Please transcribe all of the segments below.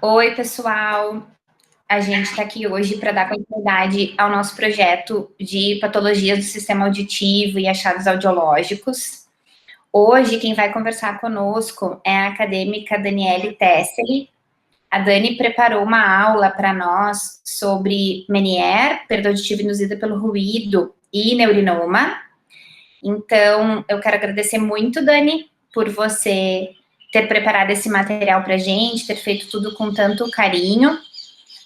Oi, pessoal. A gente está aqui hoje para dar continuidade ao nosso projeto de patologias do sistema auditivo e achados audiológicos. Hoje, quem vai conversar conosco é a acadêmica Daniele Tesseli. A Dani preparou uma aula para nós sobre Meniere, perda auditiva induzida pelo ruído e neurinoma. Então, eu quero agradecer muito, Dani, por você ter preparado esse material para a gente, ter feito tudo com tanto carinho.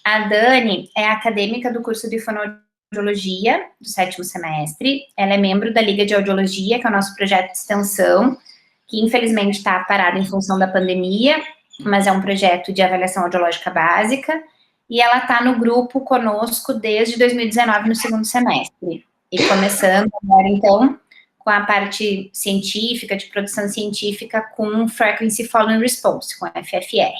A Dani é acadêmica do curso de fonoaudiologia do 7º semestre. Ela é membro da Liga de Audiologia, que é o nosso projeto de extensão, que infelizmente está parado em função da pandemia, mas é um projeto de avaliação audiológica básica. E ela está no grupo conosco desde 2019, no 2º semestre. E começando agora, então, com a parte científica, de produção científica, com Frequency Following Response, com FFR.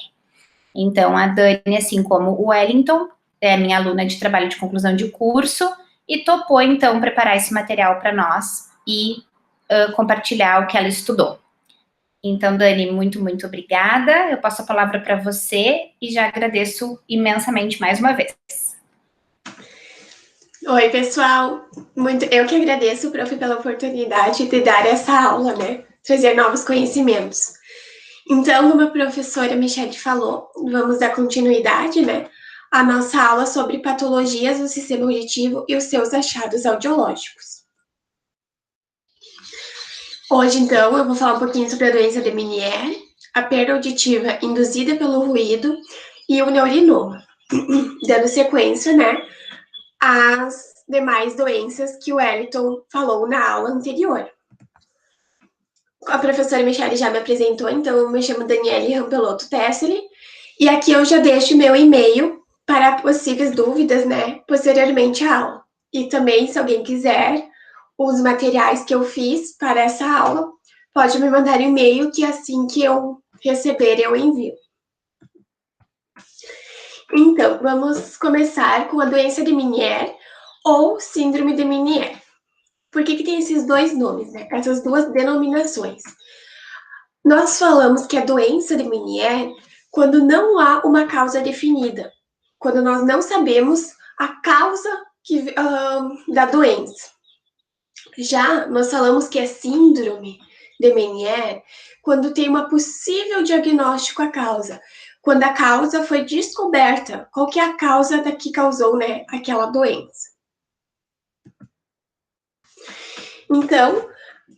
Então, a Dani, assim como o Wellington, é minha aluna de trabalho de conclusão de curso, e topou, então, preparar esse material para nós e compartilhar o que ela estudou. Então, Dani, muito, muito obrigada. Eu passo a palavra para você e já agradeço imensamente mais uma vez. Oi, pessoal. Eu que agradeço, prof, pela oportunidade de dar essa aula, né? Trazer novos conhecimentos. Então, como a professora Michelle falou, vamos dar continuidade, né, à nossa aula sobre patologias do sistema auditivo e os seus achados audiológicos. Hoje, então, eu vou falar um pouquinho sobre a doença de Meniere, a perda auditiva induzida pelo ruído e o neurinoma, dando sequência, né, às demais doenças que o Wellington falou na aula anterior. A professora Michelle já me apresentou, então eu me chamo Daniele Rampelotto Tesseli, e aqui eu já deixo meu e-mail para possíveis dúvidas, né, posteriormente à aula. E também, se alguém quiser os materiais que eu fiz para essa aula, pode me mandar e-mail, que assim que eu receber, eu envio. Então, vamos começar com a doença de Meniere, ou síndrome de Meniere. Por que tem esses dois nomes, né? Essas duas denominações? Nós falamos que a doença de Meniere quando não há uma causa definida, quando nós não sabemos a causa da doença. Já nós falamos que é síndrome de Meniere quando tem uma possível diagnóstico à causa, quando a causa foi descoberta, qual que é a causa que causou, né, aquela doença. Então,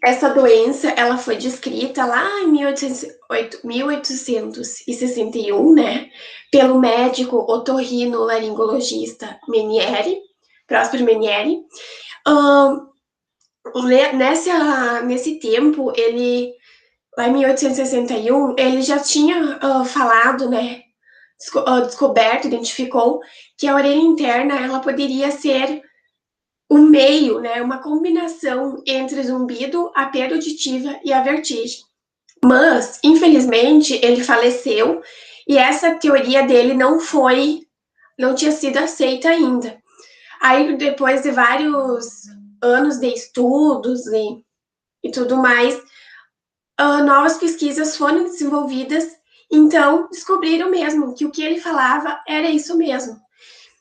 essa doença, ela foi descrita lá em 1861, né, pelo médico otorrinolaringologista Meniere, Próspero Meniere. Nesse tempo, lá em 1861, ele já tinha falado, né, descoberto, identificou que a orelha interna, ela poderia ser um meio, né, uma combinação entre o zumbido, a perda auditiva e a vertigem. Mas, infelizmente, ele faleceu e essa teoria dele não tinha sido aceita ainda. Aí, depois de vários anos de estudos e tudo mais, novas pesquisas foram desenvolvidas, então descobriram mesmo que o que ele falava era isso mesmo.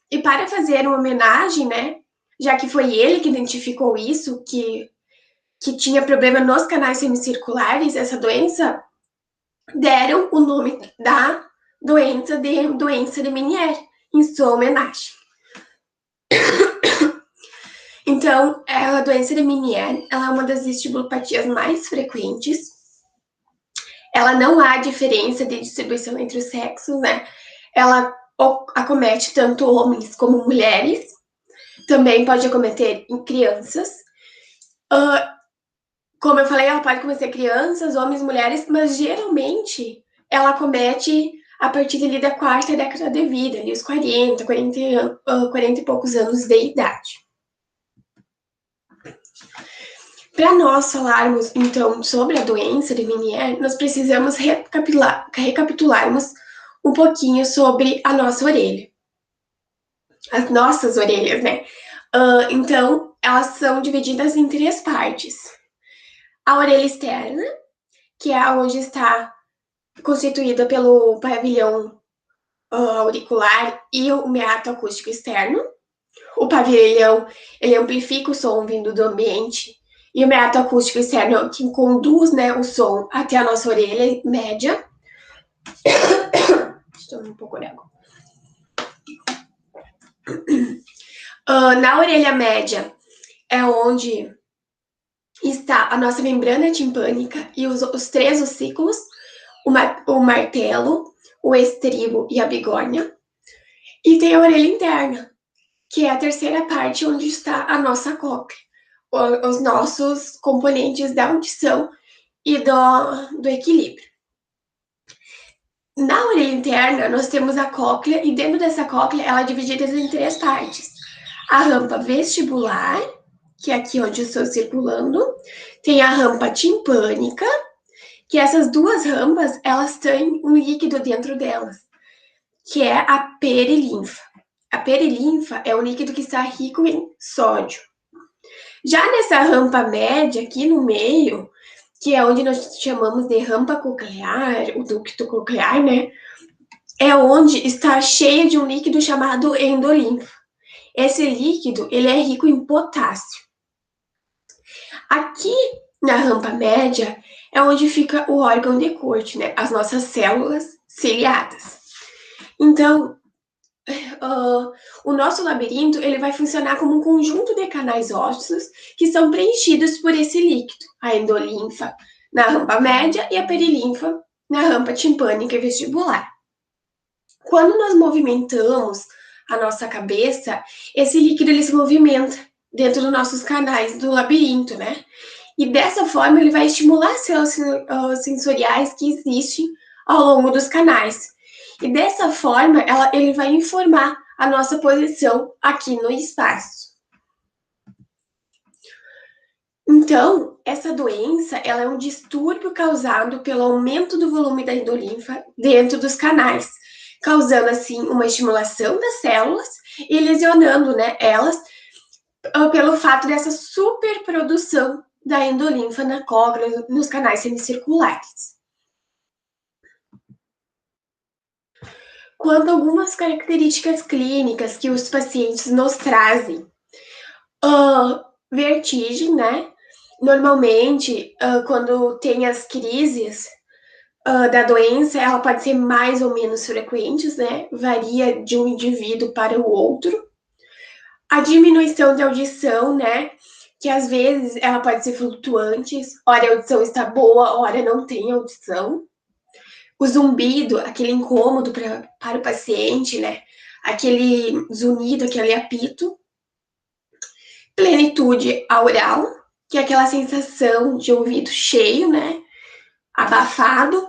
E para fazer uma homenagem, né, já que foi ele que identificou isso, que tinha problema nos canais semicirculares, essa doença, deram o nome da doença de Meniere, em sua homenagem. Então, a doença de Meniere, ela é uma das vestibulopatias mais frequentes. Ela não há diferença de distribuição entre os sexos, né? Ela acomete tanto homens como mulheres. Também pode acometer em crianças. Como eu falei, ela pode acometer crianças, homens, mulheres, mas geralmente ela acomete a partir ali da 4ª década de vida, ali os 40 e poucos anos de idade. Para nós falarmos, então, sobre a doença de Meniere, nós precisamos recapitularmos um pouquinho sobre a nossa orelha. As nossas orelhas, né? Então, elas são divididas em 3 partes. A orelha externa, que é onde está constituída pelo pavilhão auricular e o meato acústico externo. O pavilhão, ele amplifica o som vindo do ambiente. E o meato acústico externo, que conduz, né, o som até a nossa orelha média. Deixa eu tomar um pouco de água. Na orelha média é onde está a nossa membrana timpânica e os três ossículos, o martelo, o estribo e a bigorna. E tem a orelha interna, que é a terceira parte onde está a nossa cóclea, os nossos componentes da audição e do equilíbrio. Na orelha interna, nós temos a cóclea, e dentro dessa cóclea, ela é dividida em três partes. A rampa vestibular, que é aqui onde eu estou circulando, tem a rampa timpânica, que essas duas rampas, elas têm um líquido dentro delas, que é a perilinfa. A perilinfa é um líquido que está rico em sódio. Já nessa rampa média, aqui no meio, que é onde nós chamamos de rampa coclear, o ducto coclear, né? É onde está cheia de um líquido chamado endolinfa. Esse líquido, ele é rico em potássio. Aqui na rampa média é onde fica o órgão de Corte, né? As nossas células ciliadas. Então, o nosso labirinto, ele vai funcionar como um conjunto de canais ósseos que são preenchidos por esse líquido, a endolinfa na rampa média e a perilinfa na rampa timpânica e vestibular. Quando nós movimentamos a nossa cabeça, esse líquido ele se movimenta dentro dos nossos canais do labirinto, né? E dessa forma ele vai estimular células sensoriais que existem ao longo dos canais. E dessa forma ele vai informar a nossa posição aqui no espaço. Então, essa doença ela é um distúrbio causado pelo aumento do volume da endolinfa dentro dos canais, causando assim uma estimulação das células e lesionando, né, elas pelo fato dessa superprodução da endolinfa na cóclea, nos canais semicirculares. Quanto a algumas características clínicas que os pacientes nos trazem, vertigem, né? Normalmente, quando tem as crises da doença, ela pode ser mais ou menos frequentes, né? Varia de um indivíduo para o outro. A diminuição de audição, né? Que às vezes ela pode ser flutuante, hora a audição está boa, hora não tem audição. O zumbido, aquele incômodo para o paciente, né? Aquele zunido, aquele apito. Plenitude aural, que é aquela sensação de ouvido cheio, né? Abafado.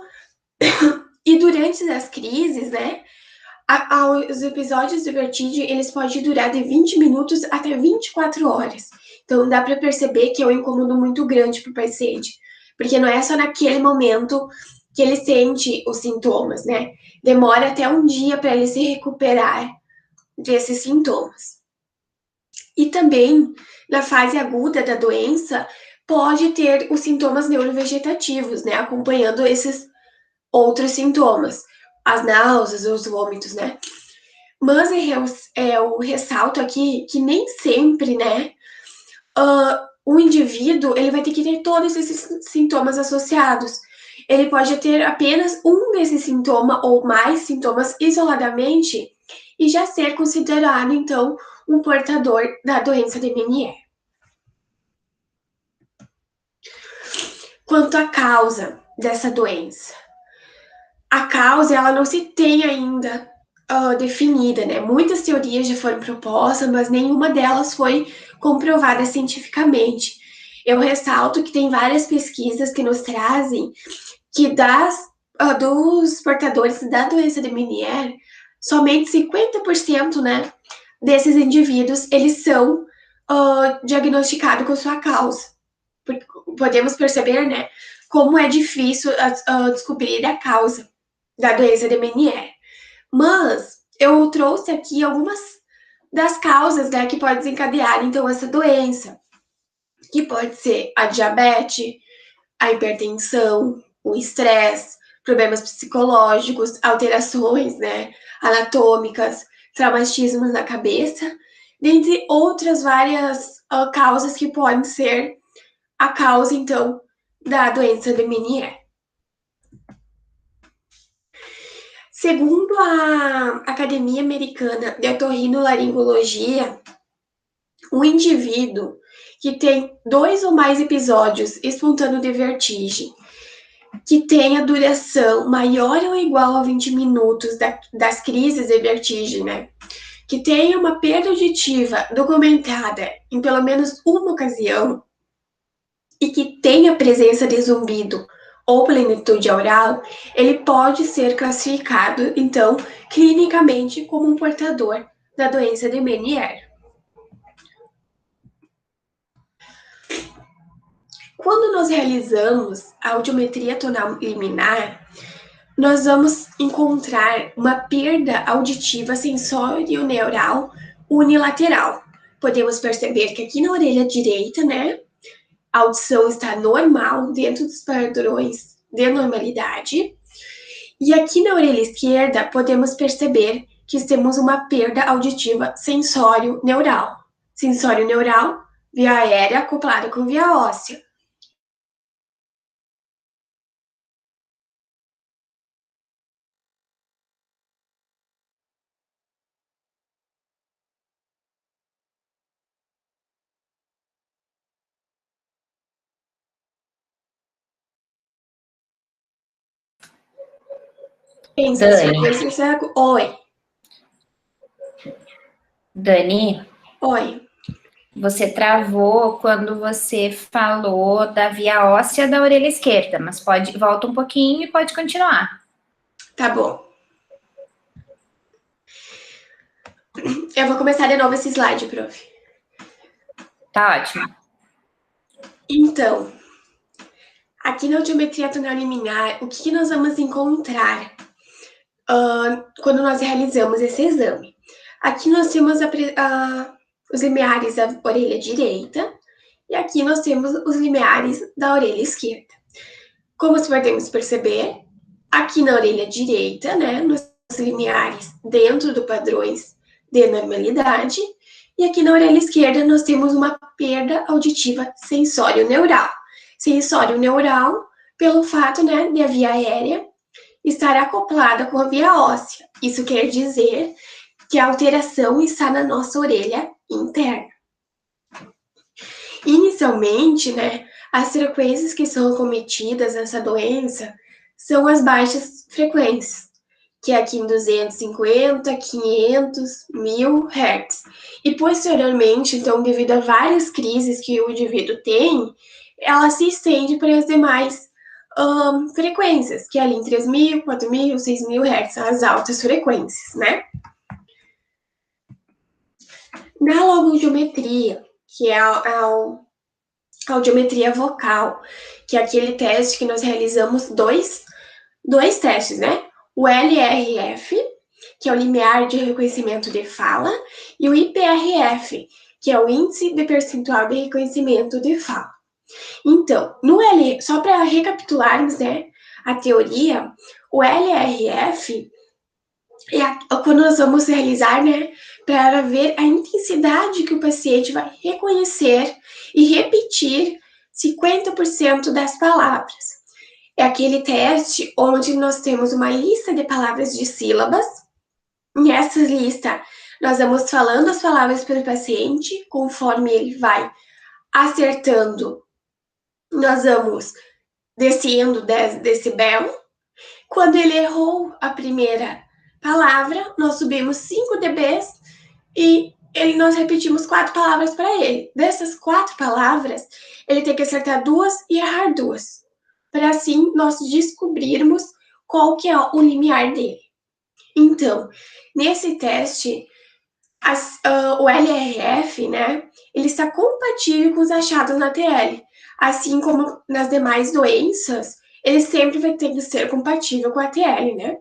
E durante as crises, né? Os episódios de vertigem, eles podem durar de 20 minutos até 24 horas. Então, dá para perceber que é um incômodo muito grande para o paciente. Porque não é só naquele momento que ele sente os sintomas, né? Demora até um dia para ele se recuperar desses sintomas. E também, na fase aguda da doença, pode ter os sintomas neurovegetativos, né? Acompanhando esses outros sintomas. As náuseas, os vômitos, né? Mas eu ressalto aqui que nem sempre, né? O indivíduo, ele vai ter que ter todos esses sintomas associados. Ele pode ter apenas um desses sintomas ou mais sintomas isoladamente e já ser considerado, então, um portador da doença de Meniere. Quanto à causa dessa doença, a causa ela não se tem ainda definida, né? Muitas teorias já foram propostas, mas nenhuma delas foi comprovada cientificamente. Eu ressalto que tem várias pesquisas que nos trazem que dos portadores da doença de Meniere, somente 50%, né, desses indivíduos, eles são diagnosticados com sua causa. Podemos perceber, né, como é difícil descobrir a causa da doença de Meniere. Mas eu trouxe aqui algumas das causas, né, que podem desencadear, então, essa doença, que pode ser a diabetes, a hipertensão, o estresse, problemas psicológicos, alterações, né, anatômicas, traumatismos na cabeça, dentre outras várias causas que podem ser a causa, então, da doença de Meniere. Segundo a Academia Americana de Otorrinolaringologia, um indivíduo que tem 2 ou mais episódios espontâneos de vertigem, que tenha duração maior ou igual a 20 minutos das crises de vertigem, né? Que tenha uma perda auditiva documentada em pelo menos uma ocasião e que tenha presença de zumbido ou plenitude oral, ele pode ser classificado, então, clinicamente como um portador da doença de Meniere. Quando nós realizamos a audiometria tonal liminar, nós vamos encontrar uma perda auditiva sensório-neural unilateral. Podemos perceber que aqui na orelha direita, né, a audição está normal, dentro dos padrões de normalidade. E aqui na orelha esquerda, podemos perceber que temos uma perda auditiva sensório-neural. Sensório-neural, via aérea acoplada com via óssea. Pensa, frequência. Oi. Dani? Oi. Você travou quando você falou da via óssea da orelha esquerda, mas volta um pouquinho e pode continuar. Tá bom. Eu vou começar de novo esse slide, prof. Tá ótimo. Então, aqui na audiometria tonal liminar, o que nós vamos encontrar quando nós realizamos esse exame? Aqui nós temos os limiares da orelha direita e aqui nós temos os limiares da orelha esquerda. Como podemos perceber, aqui na orelha direita, né, nós temos limiares dentro do padrões de normalidade, e aqui na orelha esquerda nós temos uma perda auditiva sensório-neural. Sensório-neural pelo fato, né, de a via aérea estar acoplada com a via óssea. Isso quer dizer que a alteração está na nossa orelha interna. Inicialmente, né, as frequências que são acometidas nessa doença são as baixas frequências, que é aqui em 250, 500, 1000 Hz. E posteriormente, então, devido a várias crises que o indivíduo tem, ela se estende para as demais frequências, que é ali em 3.000, 4.000, 6.000 Hz, as altas frequências, né? Na logogeometria, que é a audiometria vocal, que é aquele teste que nós realizamos dois testes, né? O LRF, que é o limiar de reconhecimento de fala, e o IPRF, que é o índice de percentual de reconhecimento de fala. Então, só para recapitularmos, né, a teoria, o LRF é quando nós vamos realizar, né, para ver a intensidade que o paciente vai reconhecer e repetir 50% das palavras. É aquele teste onde nós temos uma lista de palavras de sílabas. Nessa lista, nós vamos falando as palavras para o paciente, conforme ele vai acertando, nós vamos descendo 10 decibel. Quando ele errou a primeira palavra, nós subimos 5 dB e nós repetimos 4 palavras para ele. Dessas 4 palavras, ele tem que acertar 2 e errar 2, para assim nós descobrirmos qual que é o limiar dele. Então, nesse teste, o LRF, né, ele está compatível com os achados na TL. Assim como nas demais doenças, ele sempre vai ter que ser compatível com a TL, né?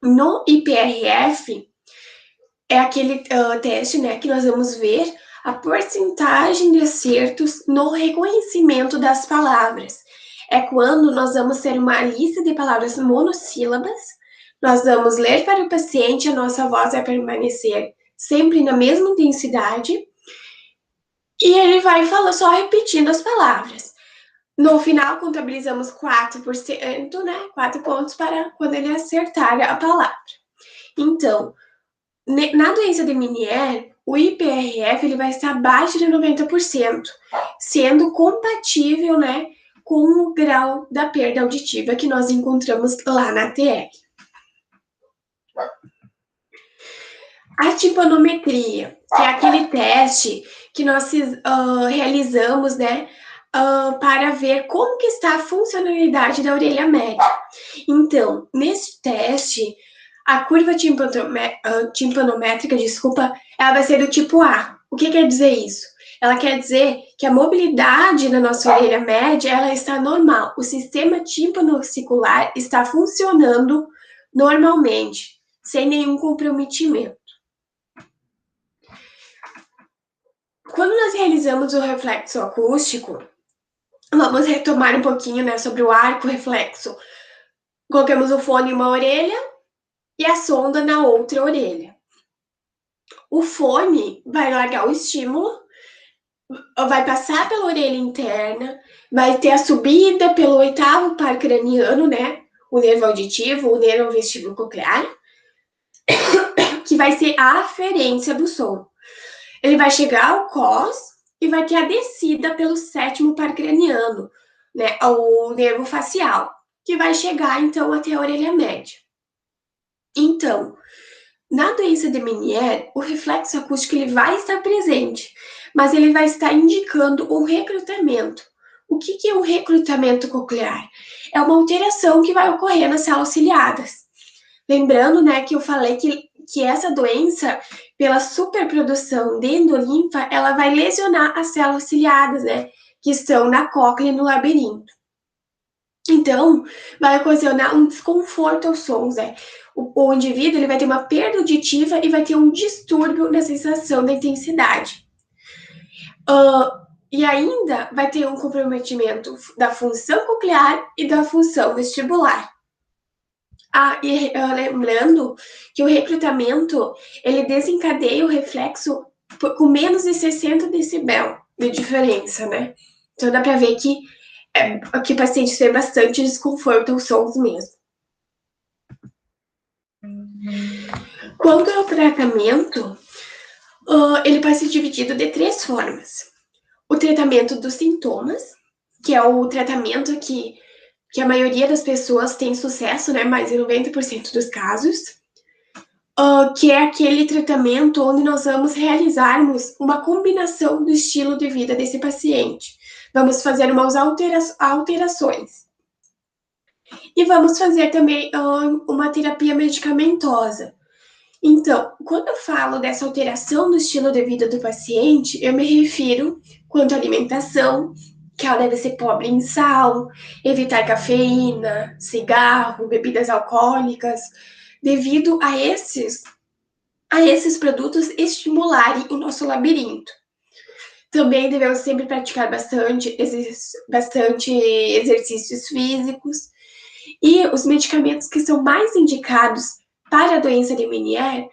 No IPRF, é aquele teste, né, que nós vamos ver a porcentagem de acertos no reconhecimento das palavras. é quando nós vamos ter uma lista de palavras monossílabas, nós vamos ler para o paciente, a nossa voz vai permanecer sempre na mesma intensidade, e ele vai falar só repetindo as palavras. No final, contabilizamos 4%, né? 4 pontos para quando ele acertar a palavra. Então, na doença de Meniere, o IPRF ele vai estar abaixo de 90%, sendo compatível, né, com o grau da perda auditiva que nós encontramos lá na TR. A timpanometria, que é aquele teste que nós realizamos, né, para ver como que está a funcionalidade da orelha média. Então, nesse teste, a curva timpanométrica, ela vai ser do tipo A. O que quer dizer isso? Ela quer dizer que a mobilidade na nossa orelha média, ela está normal. O sistema tímpano-auricular está funcionando normalmente, sem nenhum comprometimento. Quando nós realizamos o reflexo acústico, vamos retomar um pouquinho, né, sobre o arco reflexo. Colocamos o fone em uma orelha e a sonda na outra orelha. O fone vai largar o estímulo, vai passar pela orelha interna, vai ter a subida pelo 8º par craniano, né, o nervo auditivo, o nervo vestíbulo coclear, que vai ser a aferência do som. Ele vai chegar ao cós e vai ter a descida pelo 7º par craniano, né, o nervo facial, que vai chegar, então, até a orelha média. Então, na doença de Meniere, o reflexo acústico ele vai estar presente, mas ele vai estar indicando um recrutamento. O que é o recrutamento coclear? É uma alteração que vai ocorrer nas células ciliadas. Lembrando, né, que eu falei que essa doença, pela superprodução de endolinfa, ela vai lesionar as células ciliadas, né, que estão na cóclea e no labirinto. Então, vai ocasionar um desconforto aos sons, né? O indivíduo ele vai ter uma perda auditiva e vai ter um distúrbio na sensação da intensidade. E ainda vai ter um comprometimento da função coclear e da função vestibular. E lembrando que o recrutamento, ele desencadeia o reflexo com menos de 60 decibel de diferença, né? Então dá para ver que o paciente tem bastante desconforto aos sons mesmo. Quanto ao tratamento, ele pode ser dividido de 3 formas. O tratamento dos sintomas, que é o tratamento que a maioria das pessoas tem sucesso, né? Mais de 90% dos casos. Que é aquele tratamento onde nós vamos realizarmos uma combinação do estilo de vida desse paciente. Vamos fazer umas alterações. E vamos fazer também uma terapia medicamentosa. Então, quando eu falo dessa alteração do estilo de vida do paciente, eu me refiro quanto à alimentação, que ela deve ser pobre em sal, evitar cafeína, cigarro, bebidas alcoólicas, devido a esses produtos estimularem o nosso labirinto. Também devemos sempre praticar bastante exercícios físicos. E os medicamentos que são mais indicados para a doença de Meniere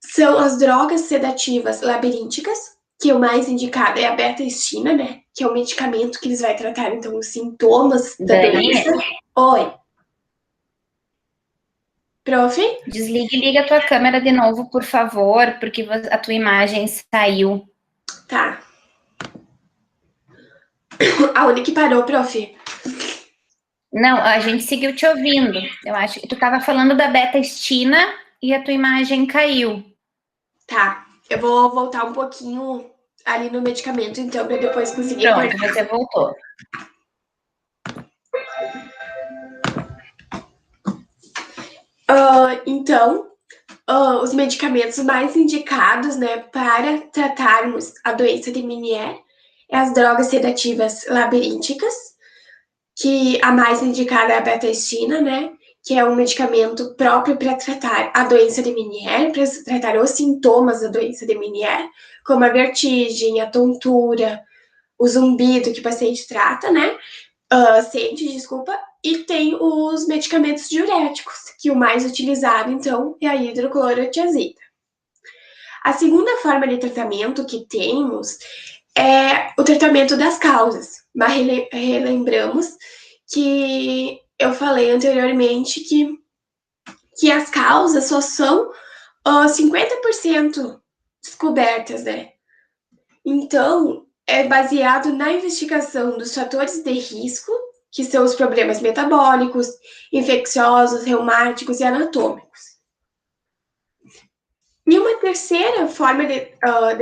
são as drogas sedativas labirínticas, que o mais indicado é a beta-estina, né? Que é o medicamento que eles vão tratar, então, os sintomas da doença. Oi. Prof? Desliga e liga a tua câmera de novo, por favor, porque a tua imagem saiu. Tá. Aonde que parou, prof? Não, a gente seguiu te ouvindo. Eu acho que tu estava falando da beta-estina e a tua imagem caiu. Tá. Eu vou voltar um pouquinho ali no medicamento, então, para depois conseguir Pronto, você voltou. Então, os medicamentos mais indicados, né, para tratarmos a doença de Meniere é as drogas sedativas labirínticas, que a mais indicada é a beta-estina, né, que é um medicamento próprio para tratar a doença de Meniere, para tratar os sintomas da doença de Meniere, como a vertigem, a tontura, o zumbido que o paciente trata, né, e tem os medicamentos diuréticos, que o mais utilizado, então, é a hidroclorotiazida. A segunda forma de tratamento que temos é o tratamento das causas. Mas relembramos que eu falei anteriormente que as causas só são 50% descobertas, né? Então, é baseado na investigação dos fatores de risco, que são os problemas metabólicos, infecciosos, reumáticos e anatômicos. E uma terceira forma de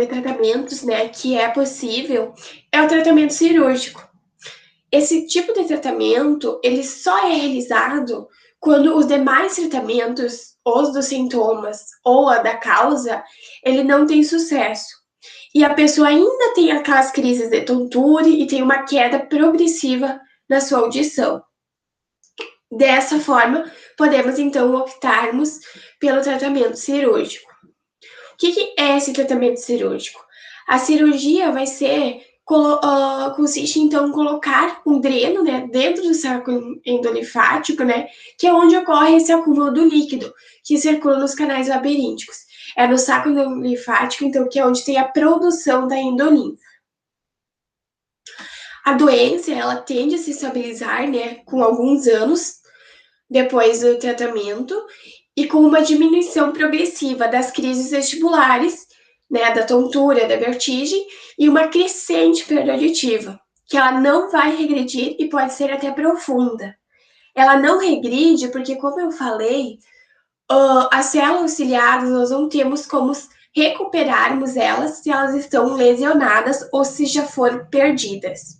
tratamentos, né, que é possível, é o tratamento cirúrgico. Esse tipo de tratamento, ele só é realizado quando os demais tratamentos, os dos sintomas ou a da causa, ele não tem sucesso. E a pessoa ainda tem aquelas crises de tontura e tem uma queda progressiva na sua audição. Dessa forma, podemos então optarmos pelo tratamento cirúrgico. O que é esse tratamento cirúrgico? A cirurgia vai ser consiste então em colocar um dreno, né, dentro do saco endolinfático, né, que é onde ocorre esse acúmulo do líquido que circula nos canais labirínticos. É no saco endolinfático, então, que é onde tem a produção da endolinfa. A doença, ela tende a se estabilizar, né, com alguns anos depois do tratamento e com uma diminuição progressiva das crises vestibulares, né, da tontura, da vertigem e uma crescente perda auditiva, que ela não vai regredir e pode ser até profunda. Ela não regride porque, como eu falei, as células ciliadas, nós não temos como recuperarmos elas se elas estão lesionadas ou se já foram perdidas.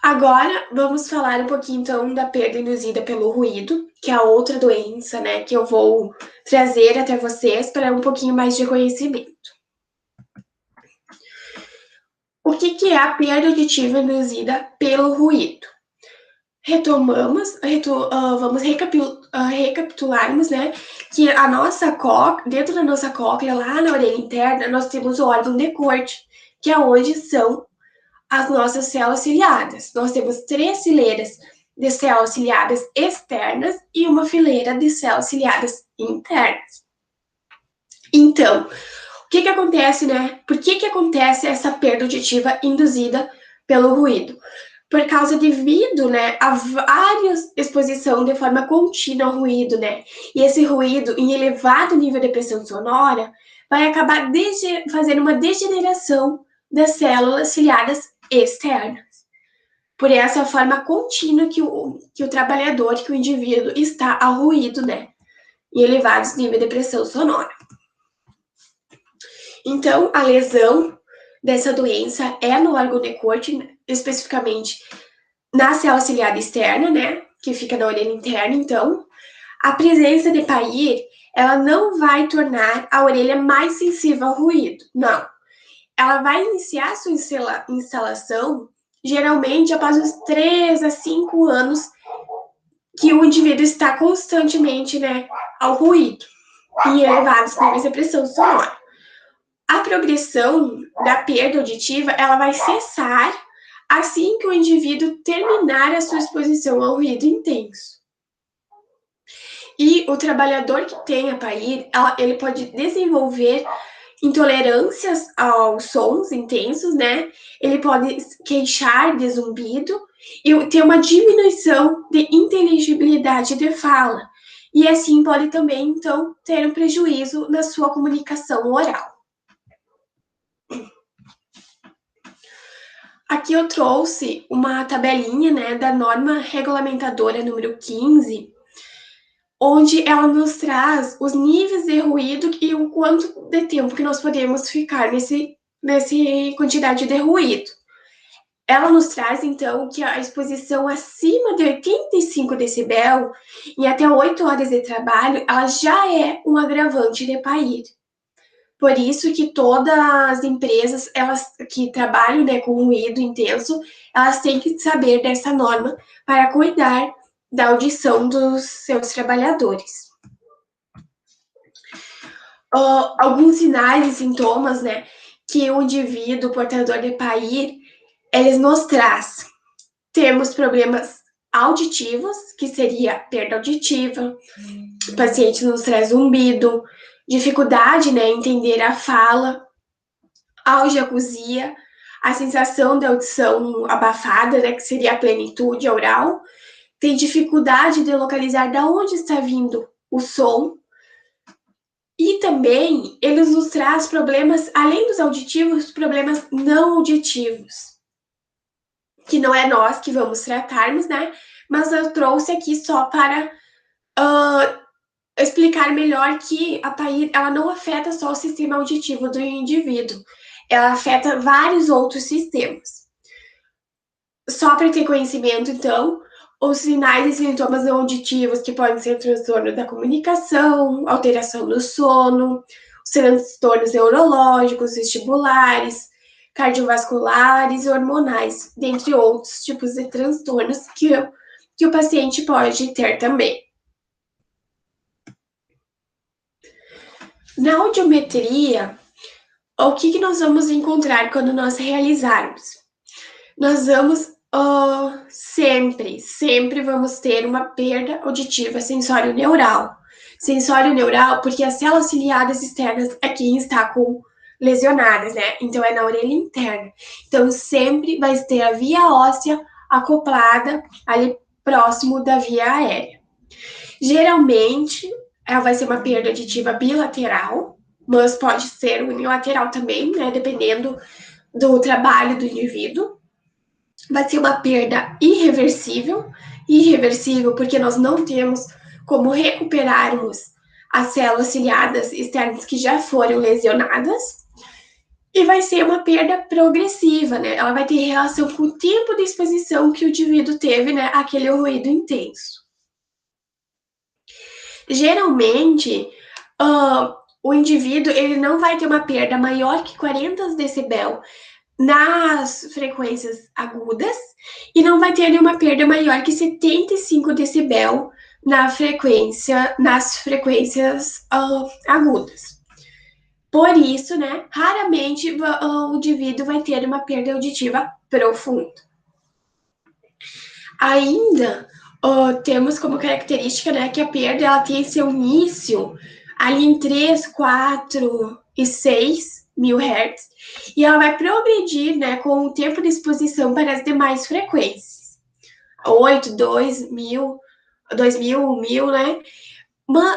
Agora, vamos falar um pouquinho, então, da perda induzida pelo ruído, que é a outra doença, né, que eu vou trazer até vocês para um pouquinho mais de conhecimento. O que é a perda auditiva induzida pelo ruído? Vamos recapitularmos, né, que a nossa dentro da nossa cóclea, lá na orelha interna, nós temos o órgão de Corte, que é onde são as nossas células ciliadas. Nós temos 3 fileiras de células ciliadas externas e uma fileira de células ciliadas internas. Então, o que acontece, né? Por que acontece essa perda auditiva induzida pelo ruído? Por causa devido, né, a várias exposição de forma contínua ao ruído, né? E esse ruído em elevado nível de pressão sonora vai acabar fazendo uma degeneração das células ciliadas externas. Por essa forma contínua que o trabalhador, que o indivíduo está ao ruído, né? Em elevados níveis de pressão sonora. Então, a lesão dessa doença é no órgão de Corte, especificamente na célula ciliada externa, né? Que fica na orelha interna, então. A presença de Payet, ela não vai tornar a orelha mais sensível ao ruído, não. Ela vai iniciar sua instalação geralmente após os 3 a 5 anos que o indivíduo está constantemente, né, ao ruído, em elevados níveis de pressão sonora. A progressão da perda auditiva, ela vai cessar assim que o indivíduo terminar a sua exposição ao ruído intenso. E o trabalhador que tem a PAIR, ele pode desenvolver intolerâncias aos sons intensos, né? Ele pode queixar de zumbido e ter uma diminuição de inteligibilidade de fala. E assim pode também, então, ter um prejuízo na sua comunicação oral. Aqui eu trouxe uma tabelinha, né, da norma regulamentadora número 15, onde ela nos traz os níveis de ruído e o quanto de tempo que nós podemos ficar nesse quantidade de ruído. Ela nos traz, então, que a exposição acima de 85 decibel e até 8 horas de trabalho, ela já é um agravante de PAIR. Por isso que todas as empresas, elas que trabalham, né, com ruído intenso, elas têm que saber dessa norma para cuidar da audição dos seus trabalhadores. Alguns sinais e sintomas, né, que o indivíduo portador de PAIR, eles nos traz, temos problemas auditivos, que seria perda auditiva, o paciente nos traz zumbido, dificuldade, né, em entender a fala, algeacusia, a sensação de audição abafada, né, que seria a plenitude oral, tem dificuldade de localizar de onde está vindo o som, e também eles nos traz problemas, além dos auditivos, problemas não auditivos, que não é nós que vamos tratarmos, né, mas eu trouxe aqui só para explicar melhor que a PAI, ela não afeta só o sistema auditivo do indivíduo, ela afeta vários outros sistemas. Só para ter conhecimento, então, os sinais e sintomas não auditivos, que podem ser transtorno da comunicação, alteração do sono, os transtornos neurológicos, vestibulares, cardiovasculares e hormonais, dentre outros tipos de transtornos que o paciente pode ter também. Na audiometria, o que nós vamos encontrar quando nós realizarmos? Nós vamos sempre vamos ter uma perda auditiva sensório-neural. Sensório-neural porque as células ciliadas externas é quem está lesionadas, né? Então, é na orelha interna. Então, sempre vai ter a via óssea acoplada ali próximo da via aérea. Geralmente, ela vai ser uma perda auditiva bilateral, mas pode ser unilateral também, né? Dependendo do trabalho do indivíduo. Vai ser uma perda irreversível porque nós não temos como recuperarmos as células ciliadas externas que já foram lesionadas, e vai ser uma perda progressiva, né? Ela vai ter relação com o tempo de exposição que o indivíduo teve, né, àquele ruído intenso. Geralmente, o indivíduo ele não vai ter uma perda maior que 40 decibel nas frequências agudas e não vai ter nenhuma perda maior que 75 decibel nas frequências agudas. Por isso, né, raramente o indivíduo vai ter uma perda auditiva profunda. Ainda temos como característica, né, que a perda ela tem seu início ali em 3, 4 e 6 mil Hz, e ela vai progredir, né, com o tempo de exposição para as demais frequências. 8, 2 mil, 1.000, né?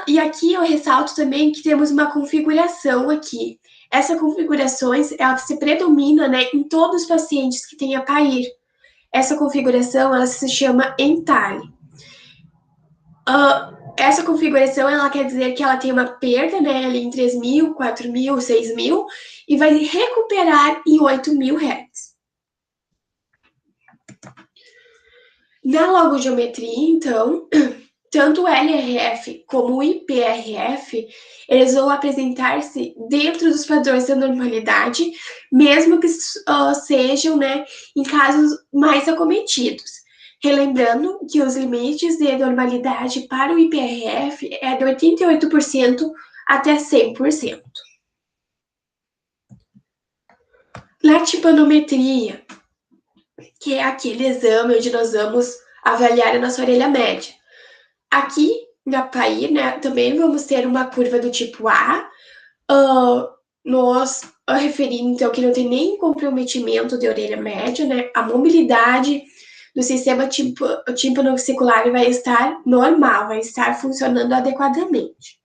E aqui eu ressalto também que temos uma configuração aqui. Essa configuração, ela se predomina, né, em todos os pacientes que têm a PAIR. Essa configuração, ela se chama ENTALE. Essa configuração, ela quer dizer que ela tem uma perda, né, ali em 3.000, 4.000, 6.000, e vai recuperar em 8.000 Hz. Na logogeometria, então, tanto o LRF como o IPRF, eles vão apresentar-se dentro dos padrões da normalidade, mesmo que sejam, né, em casos mais acometidos. Relembrando que os limites de normalidade para o IPRF é de 88% até 100%. Na tipanometria, que é aquele exame onde nós vamos avaliar a nossa orelha média. Aqui, na PAIR, né, também vamos ter uma curva do tipo A, nós referindo, então, que não tem nem comprometimento de orelha média, né, a mobilidade do sistema tímpano-vesicular vai estar normal, vai estar funcionando adequadamente.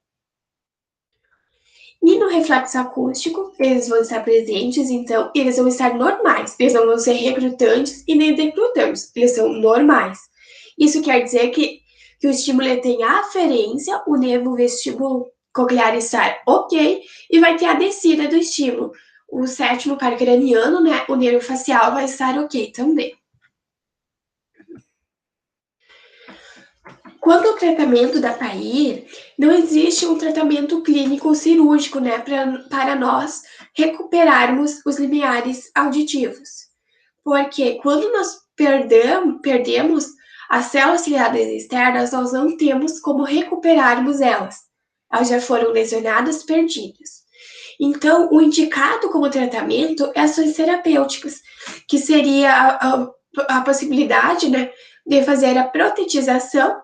E no reflexo acústico, eles vão estar presentes, então, eles vão estar normais, eles não vão ser recrutantes e nem decrutantes, eles são normais. Isso quer dizer que o estímulo tem a aferência, o nervo vestíbulo coclear estar ok, e vai ter a descida do estímulo. O sétimo par craniano, né, o nervo facial vai estar ok também. Quanto ao tratamento da PAIR, não existe um tratamento clínico ou cirúrgico, né, para nós recuperarmos os limiares auditivos. Porque quando nós perdemos as células ciliadas externas, nós não temos como recuperarmos elas. Elas já foram lesionadas, perdidas. Então, o indicado como tratamento é ações terapêuticas, que seria a possibilidade, né, de fazer a protetização,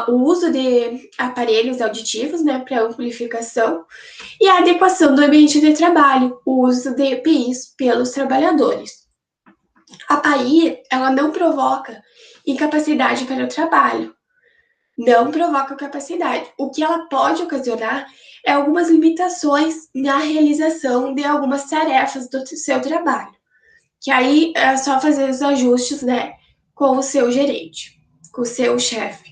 o uso de aparelhos auditivos, né, para amplificação, e a adequação do ambiente de trabalho, o uso de EPIs pelos trabalhadores. A PAI, ela não provoca incapacidade para o trabalho, não provoca capacidade. O que ela pode ocasionar é algumas limitações na realização de algumas tarefas do seu trabalho, que aí é só fazer os ajustes, né, com o seu gerente, com o seu chefe.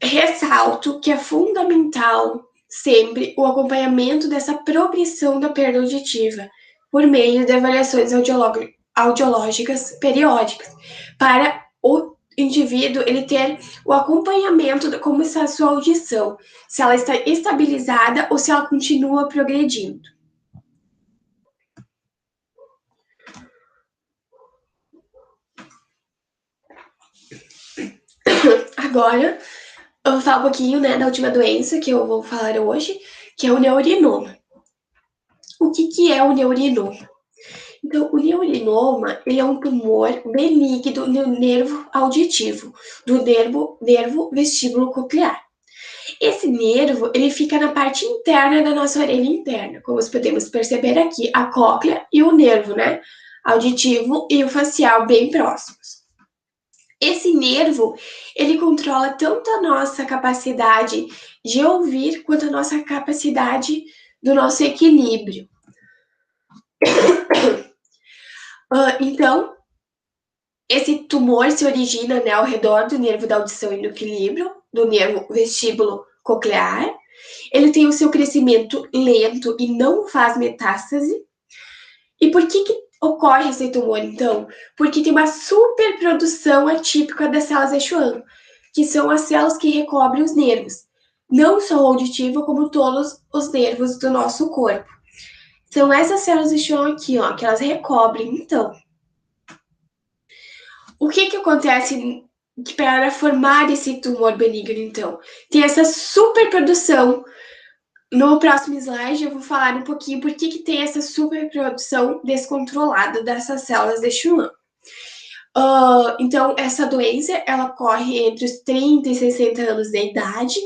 Ressalto que é fundamental sempre o acompanhamento dessa progressão da perda auditiva por meio de avaliações audiológicas periódicas, para o indivíduo ele ter o acompanhamento de como está a sua audição, se ela está estabilizada ou se ela continua progredindo. Agora, eu vou falar um pouquinho, né, da última doença que eu vou falar hoje, que é o neurinoma. O que é o neurinoma? Então, o neurinoma, ele é um tumor benigno no nervo auditivo, do nervo vestíbulo coclear. Esse nervo, ele fica na parte interna da nossa orelha interna, como podemos perceber aqui, a cóclea e o nervo, né, auditivo e o facial bem próximos. Esse nervo, ele controla tanto a nossa capacidade de ouvir, quanto a nossa capacidade do nosso equilíbrio. Então, esse tumor se origina, né, ao redor do nervo da audição e do equilíbrio, do nervo vestíbulo coclear. Ele tem o seu crescimento lento e não faz metástase. E por que ocorre esse tumor, então? Porque tem uma superprodução atípica das células de Schwann, que são as células que recobrem os nervos, não só o auditivo, como todos os nervos do nosso corpo. São essas células de Schwann aqui, ó, que elas recobrem, então. O que acontece para formar esse tumor benigno, então? Tem essa superprodução. No próximo slide, eu vou falar um pouquinho por que tem essa superprodução descontrolada dessas células de Schwann. Então, essa doença, ela ocorre entre os 30 e 60 anos de idade,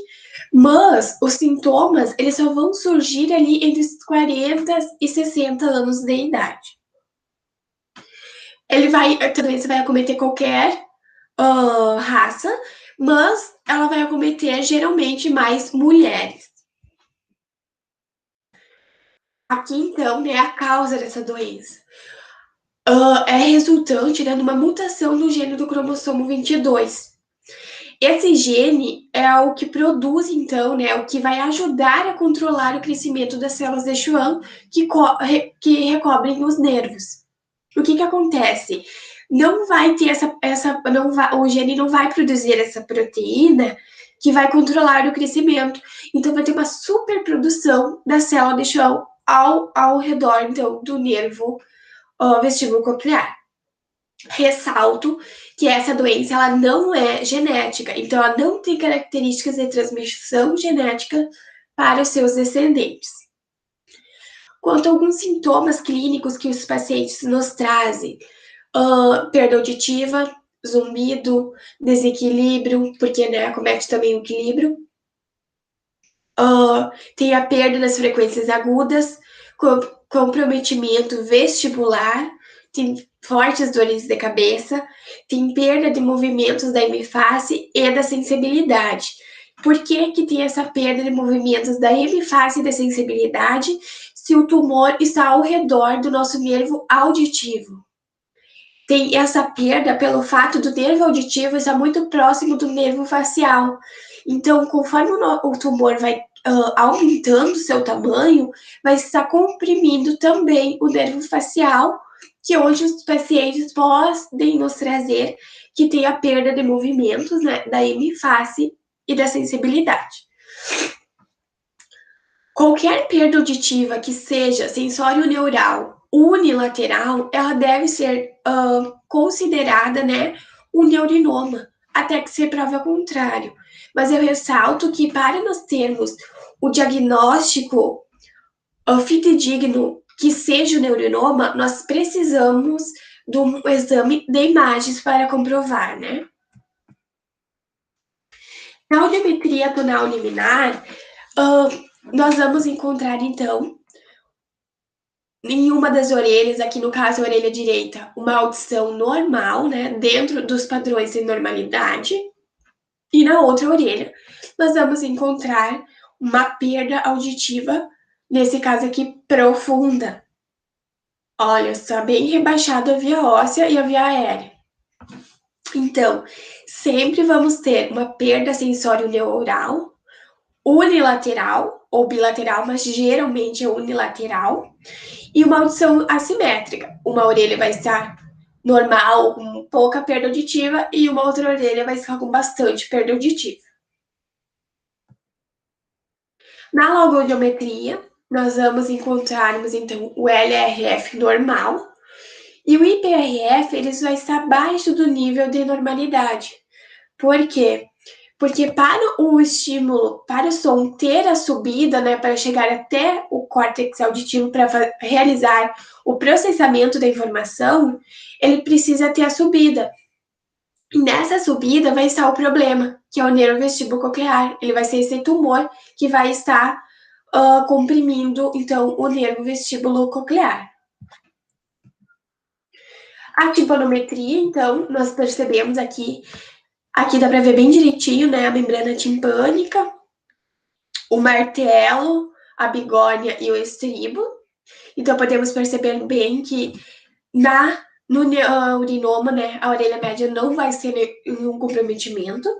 mas os sintomas, eles só vão surgir ali entre os 40 e 60 anos de idade. A doença vai acometer qualquer raça, mas ela vai acometer geralmente mais mulheres. Aqui, então, né, a causa dessa doença. É resultante, né, de uma mutação no gene do cromossomo 22. Esse gene é o que produz, então, né, o que vai ajudar a controlar o crescimento das células de Schwann que recobrem os nervos. O que acontece? Não vai ter o gene não vai produzir essa proteína que vai controlar o crescimento. Então, vai ter uma superprodução da célula de Schwann ao redor, então, do nervo vestíbulo coclear. Ressalto que essa doença ela não é genética, então ela não tem características de transmissão genética para os seus descendentes. Quanto a alguns sintomas clínicos que os pacientes nos trazem, perda auditiva, zumbido, desequilíbrio, porque, né, acomete também o equilíbrio, tem a perda das frequências agudas, comprometimento vestibular, tem fortes dores de cabeça, tem perda de movimentos da hemifase e da sensibilidade. Por que tem essa perda de movimentos da hemifase e da sensibilidade se o tumor está ao redor do nosso nervo auditivo? Tem essa perda pelo fato do nervo auditivo estar muito próximo do nervo facial. Então, conforme o tumor vai aumentando seu tamanho, vai estar comprimindo também o nervo facial, que hoje os pacientes podem nos trazer que tem a perda de movimentos, né, da hemifase e da sensibilidade. Qualquer perda auditiva que seja sensório-neural unilateral, ela deve ser considerada, né, um neurinoma, até que se prove ao contrário. Mas eu ressalto que para nós termos o diagnóstico fidedigno que seja o neurinoma, nós precisamos de um exame de imagens para comprovar, né? Na audiometria tonal liminar, nós vamos encontrar, então, em uma das orelhas, aqui no caso a orelha direita, uma audição normal, né, dentro dos padrões de normalidade, e na outra orelha, nós vamos encontrar uma perda auditiva, nesse caso aqui, profunda. Olha, está bem rebaixado a via óssea e a via aérea. Então, sempre vamos ter uma perda sensório-neural, unilateral ou bilateral, mas geralmente é unilateral, e uma audição assimétrica. Uma orelha vai estar normal, com pouca perda auditiva, e uma outra orelha vai estar com bastante perda auditiva. Na logoaudiometria, nós vamos encontrarmos, então, o LRF normal, e o IPRF, ele vai estar abaixo do nível de normalidade. Por quê? Porque para o estímulo, para o som ter a subida, né, para chegar até o córtex auditivo para realizar o processamento da informação, ele precisa ter a subida. E nessa subida vai estar o problema, que é o nervo vestibulo-coclear. Ele vai ser esse tumor que vai estar comprimindo, então, o nervo vestibulo-coclear. A timpanometria, então, nós percebemos aqui dá para ver bem direitinho, né, a membrana timpânica, o martelo, a bigórnia e o estribo. Então, podemos perceber bem que no urinoma, né, a orelha média não vai ser nenhum comprometimento.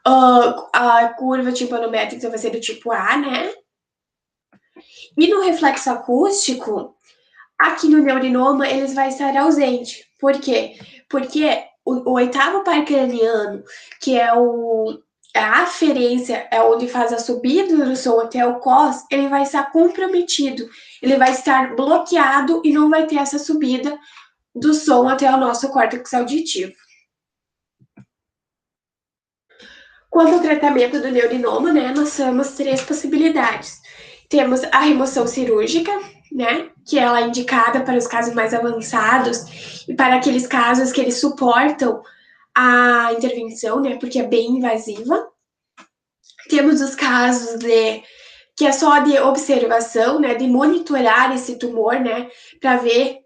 A curva timpanométrica vai ser do tipo A, né? E no reflexo acústico, aqui no neurinoma, eles vai estar ausente. Por quê? Porque o oitavo par craniano, que é a aferência, é onde faz a subida do som até o cós, ele vai estar comprometido. Ele vai estar bloqueado e não vai ter essa subida do som até o nosso córtex auditivo. Quanto ao tratamento do neurinoma, né, nós temos 3 possibilidades. Temos a remoção cirúrgica, né, que ela é indicada para os casos mais avançados e para aqueles casos que eles suportam a intervenção, né, porque é bem invasiva. Temos os casos que é só de observação, né, de monitorar esse tumor, né, para ver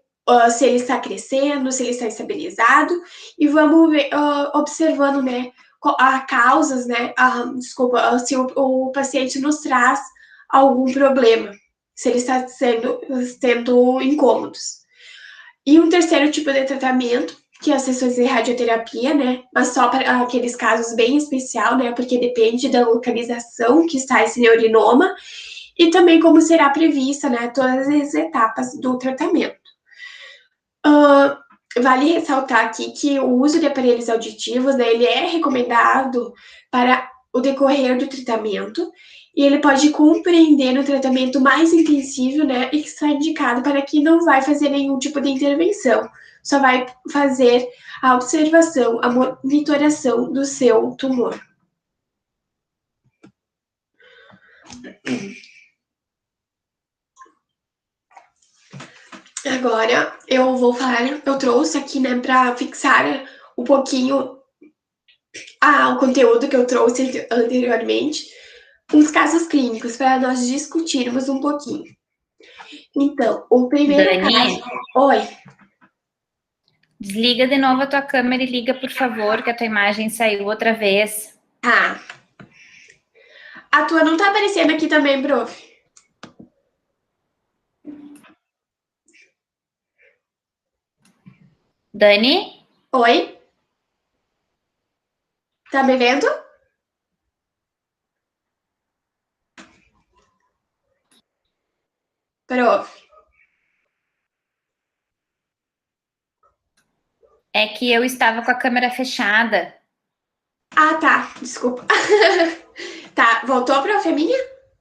se ele está crescendo, se ele está estabilizado, e vamos ver, observando, né, a causas, né, se o paciente nos traz algum problema, se ele está tendo incômodos. E um terceiro tipo de tratamento, que é as sessões de radioterapia, né, mas só para aqueles casos bem especial, né, porque depende da localização que está esse neurinoma, e também como será prevista, né, todas as etapas do tratamento. Vale ressaltar aqui que o uso de aparelhos auditivos, né, ele é recomendado para o decorrer do tratamento e ele pode compreender no tratamento mais intensivo, né, e que está indicado para quem não vai fazer nenhum tipo de intervenção, só vai fazer a observação, a monitoração do seu tumor. Agora eu vou falar, eu trouxe aqui, né, para fixar um pouquinho o conteúdo que eu trouxe anteriormente, uns casos clínicos para nós discutirmos um pouquinho. Então, o primeiro Dani, caso. Oi. Desliga de novo a tua câmera e liga, por favor, que a tua imagem saiu outra vez. Tá. A tua não tá aparecendo aqui também, prof. Dani? Oi? Tá me vendo? Prof. É que eu estava com a câmera fechada. Ah, tá. Desculpa. Tá, voltou, prof, a minha?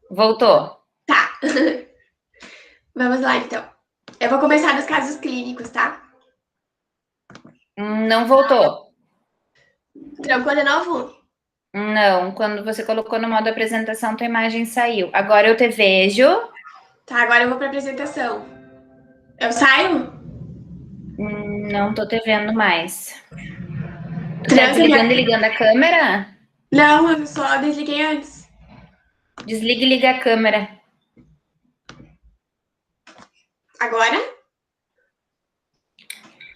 Voltou. Tá. Vamos lá, então. Eu vou começar nos casos clínicos, tá? Não voltou. Trancou de novo? Não, quando você colocou no modo apresentação, tua imagem saiu. Agora eu te vejo. Tá, agora eu vou pra apresentação. Eu saio? Não tô te vendo mais. Tu tá Tranca desligando e minha... ligando a câmera? Não, eu só desliguei antes. Desliga e liga a câmera. Agora?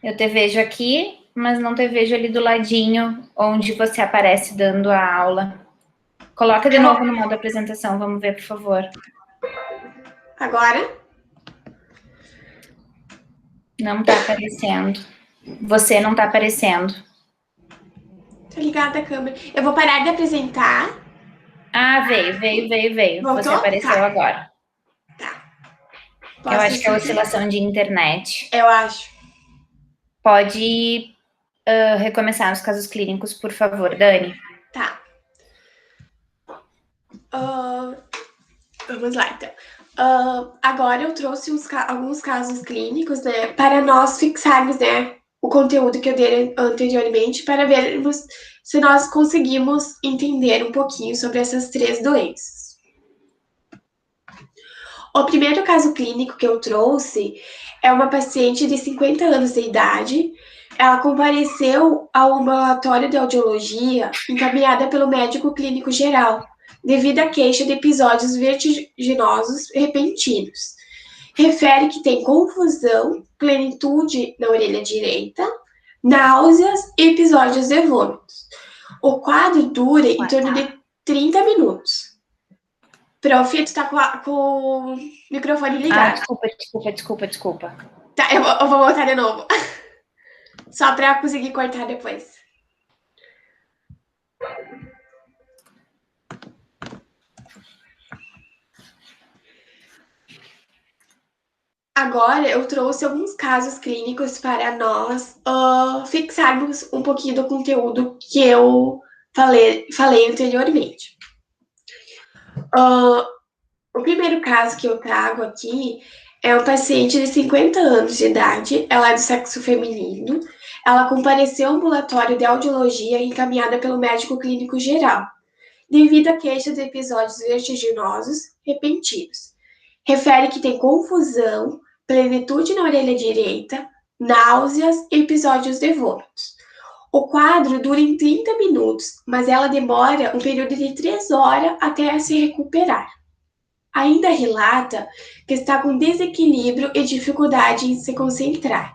Eu te vejo aqui, mas não te vejo ali do ladinho, onde você aparece dando a aula. Coloca de Eu vou... novo no modo apresentação, vamos ver, por favor. Agora? Não tá aparecendo. Você não tá aparecendo. Tô ligada a câmera. Eu vou parar de apresentar. Ah, veio. Você Voltou? apareceu Tá, agora. tá. Eu Posso acho que é seguir? oscilação de internet. Eu acho. Pode recomeçar os casos clínicos, por favor, Dani. Tá. Ah, vamos lá, então. Agora eu trouxe alguns casos clínicos, né, para nós fixarmos, né, o conteúdo que eu dei anteriormente, para vermos se nós conseguimos entender um pouquinho sobre essas três doenças. O primeiro caso clínico que eu trouxe é uma paciente de 50 anos de idade. Ela compareceu ao ambulatório de audiologia encaminhada pelo médico clínico geral, devido à queixa de episódios vertiginosos repentinos. Refere que tem confusão, plenitude na orelha direita, náuseas e episódios de vômitos. O quadro dura em torno de 30 minutos. Prof, tu tá com o microfone Ah, ligado. desculpa. Tá, eu vou voltar de novo. Só pra conseguir cortar depois. Agora eu trouxe alguns casos clínicos para nós fixarmos um pouquinho do conteúdo que eu falei anteriormente. O primeiro caso que eu trago aqui é um paciente de 50 anos de idade, ela é do sexo feminino. Ela compareceu ao ambulatório de audiologia encaminhada pelo médico clínico geral, devido à queixa de episódios vertiginosos repentinos. Refere que tem confusão, plenitude na orelha direita, náuseas e episódios de vômitos. O quadro dura em 30 minutos, mas ela demora um período de 3 horas até se recuperar. Ainda relata que está com desequilíbrio e dificuldade em se concentrar.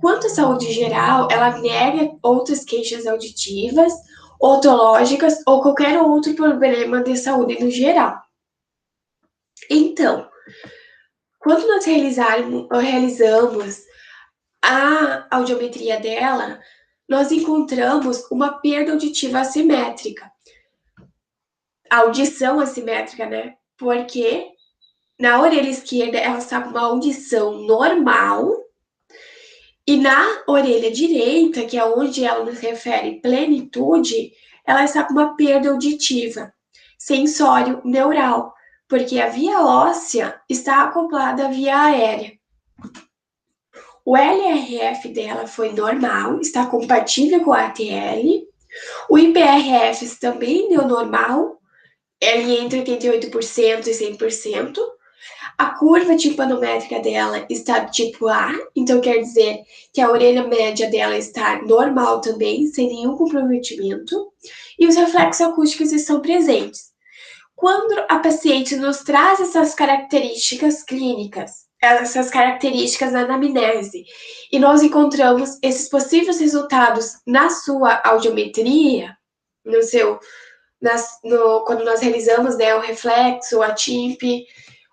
Quanto à saúde geral, ela nega outras queixas auditivas, otológicas ou qualquer outro problema de saúde no geral. Então, quando nós realizamos a audiometria dela, nós encontramos uma perda auditiva assimétrica. A audição assimétrica, né? Porque na orelha esquerda ela está com uma audição normal e na orelha direita, que é onde ela nos refere plenitude, ela está com uma perda auditiva, sensório neural, porque a via óssea está acoplada à via aérea. O LRF dela foi normal, está compatível com a ATL. O IPRF também deu normal, ele entre 88% e 100%. A curva timpanométrica dela está do tipo A, então quer dizer que a orelha média dela está normal também, sem nenhum comprometimento. E os reflexos acústicos estão presentes. Quando a paciente nos traz essas características clínicas, essas características na anamnese, e nós encontramos esses possíveis resultados na sua audiometria, quando nós realizamos, né, o reflexo, a TIMP,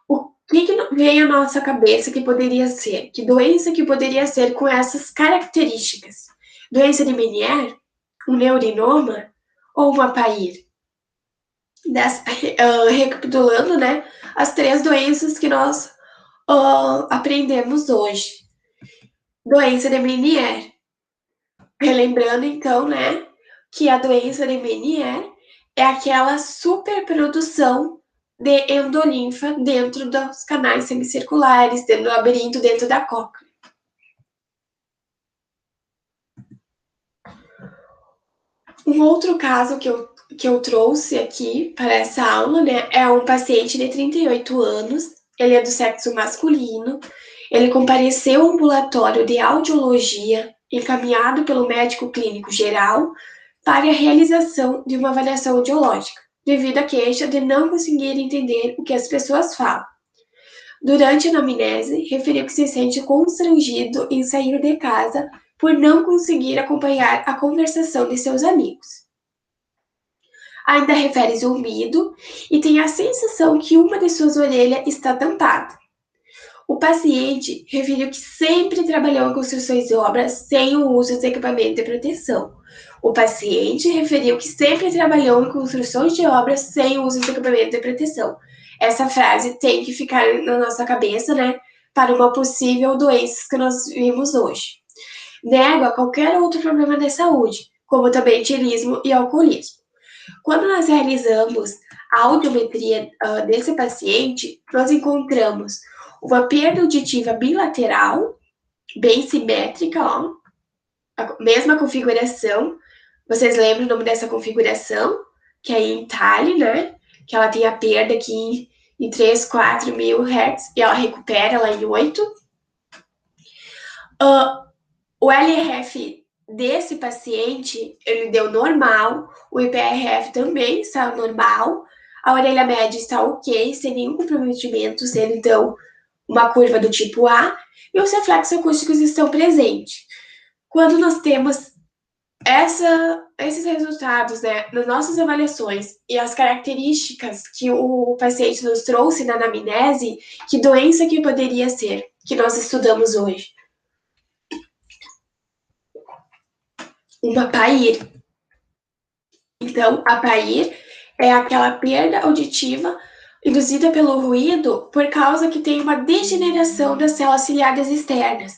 o que vem à nossa cabeça que poderia ser? Que doença que poderia ser com essas características? Doença de Meniere? Um neurinoma? Ou uma PAIR? Recapitulando, né, as três doenças que nós aprendemos hoje. Doença de Meniere. Relembrando, então, né, que a doença de Meniere é aquela superprodução de endolinfa dentro dos canais semicirculares, dentro do labirinto, dentro da cóclea. Um outro caso que eu que eu trouxe aqui para essa aula, né, é um paciente de 38 anos, ele é do sexo masculino, ele compareceu ao ambulatório de audiologia, encaminhado pelo médico clínico geral, para a realização de uma avaliação audiológica, devido à queixa de não conseguir entender o que as pessoas falam. Durante a anamnese, referiu que se sente constrangido em sair de casa por não conseguir acompanhar a conversação de seus amigos. Ainda refere zumbido e tem a sensação que uma de suas orelhas está tampada. O paciente referiu que sempre trabalhou em construções de obras sem o uso de equipamento de proteção. O paciente referiu que sempre trabalhou em construções de obras sem o uso de equipamento de proteção. Essa frase tem que ficar na nossa cabeça, né, para uma possível doença que nós vimos hoje. Nega qualquer outro problema de saúde, como também etílismo e alcoolismo. Quando nós realizamos a audiometria desse paciente, nós encontramos uma perda auditiva bilateral, bem simétrica, ó, a mesma configuração. Vocês lembram o nome dessa configuração? Que é em TALE, né? Que ela tem a perda aqui em 3, 4 mil Hz e ela recupera lá em 8. O LRF desse paciente, ele deu normal, o IPRF também está normal, a orelha média está ok, sem nenhum comprometimento, sendo então uma curva do tipo A, e os reflexos acústicos estão presentes. Quando nós temos esses resultados, né, nas nossas avaliações e as características que o paciente nos trouxe na anamnese, que doença que poderia ser, que nós estudamos hoje? Uma PAIR. Então, a PAIR é aquela perda auditiva induzida pelo ruído por causa que tem uma degeneração das células ciliadas externas.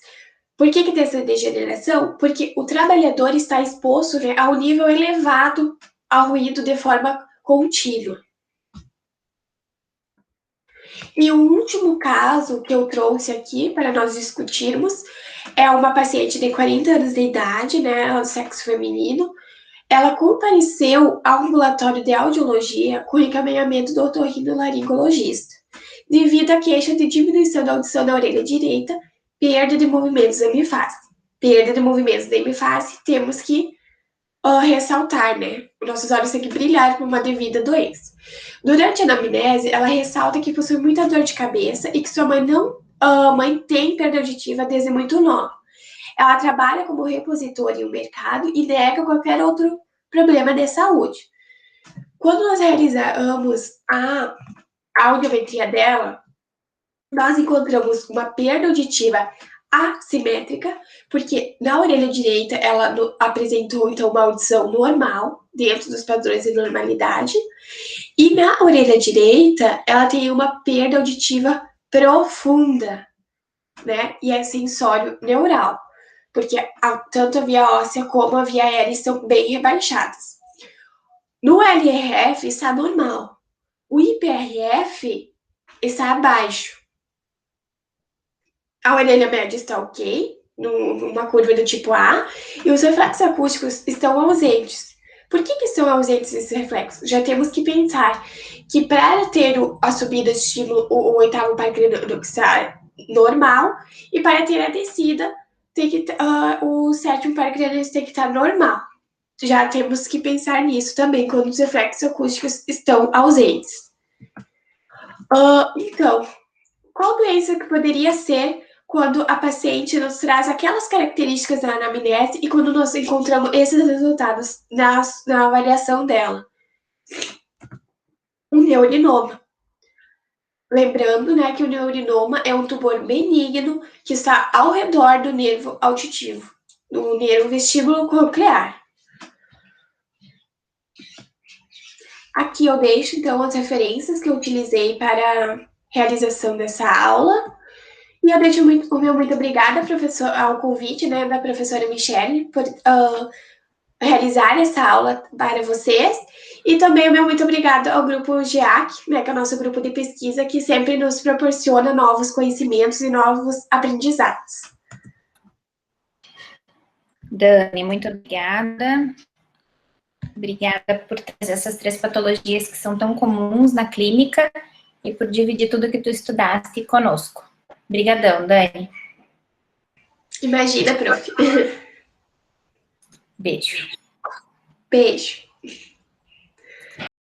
Por que tem essa degeneração? Porque o trabalhador está exposto, né, a um nível elevado ao ruído de forma contínua. E o último caso que eu trouxe aqui para nós discutirmos é uma paciente de 40 anos de idade, né, do sexo feminino. Ela compareceu ao ambulatório de audiologia com encaminhamento do otorrinolaringologista, devido à queixa de diminuição da audição da orelha direita, perda de movimentos da hemifase. Perda de movimentos da hemifase, temos que ressaltar, né? Nossos olhos têm que brilhar por uma devida doença. Durante a anamnese, ela ressalta que possui muita dor de cabeça e que sua mãe tem perda auditiva desde muito nova. Ela trabalha como repositora em um mercado e nega qualquer outro problema de saúde. Quando nós realizamos a audiometria dela, nós encontramos uma perda auditiva assimétrica, porque na orelha direita ela apresentou, então, uma audição normal, dentro dos padrões de normalidade, e na orelha direita ela tem uma perda auditiva profunda, né? E é sensório neural, porque tanto a via óssea como a via aérea estão bem rebaixadas. No LRF está normal. O IPRF está abaixo. A orelha média está ok, numa curva do tipo A, e os reflexos acústicos estão ausentes. Por que estão ausentes esses reflexos? Já temos que pensar que para ter a subida de estímulo, o oitavo par craniano está normal, e para ter a descida, o sétimo par craniano tem que estar normal. Já temos que pensar nisso também, quando os reflexos acústicos estão ausentes. Então, qual doença que poderia ser quando a paciente nos traz aquelas características da anamnese e quando nós encontramos esses resultados na avaliação dela? Um neurinoma. Lembrando, né, que o neurinoma é um tumor benigno que está ao redor do nervo auditivo, do nervo vestíbulo coclear. Aqui eu deixo, então, as referências que eu utilizei para a realização dessa aula. E eu deixo o meu muito obrigada, professor, ao convite, né, da professora Michele, por realizar essa aula para vocês. E também o meu muito obrigada ao grupo GEAC, né, que é o nosso grupo de pesquisa, que sempre nos proporciona novos conhecimentos e novos aprendizados. Dani, muito obrigada. Obrigada por trazer essas 3 patologias que são tão comuns na clínica e por dividir tudo que tu estudaste conosco. Obrigadão, Dani. Imagina, prof. Beijo. Beijo.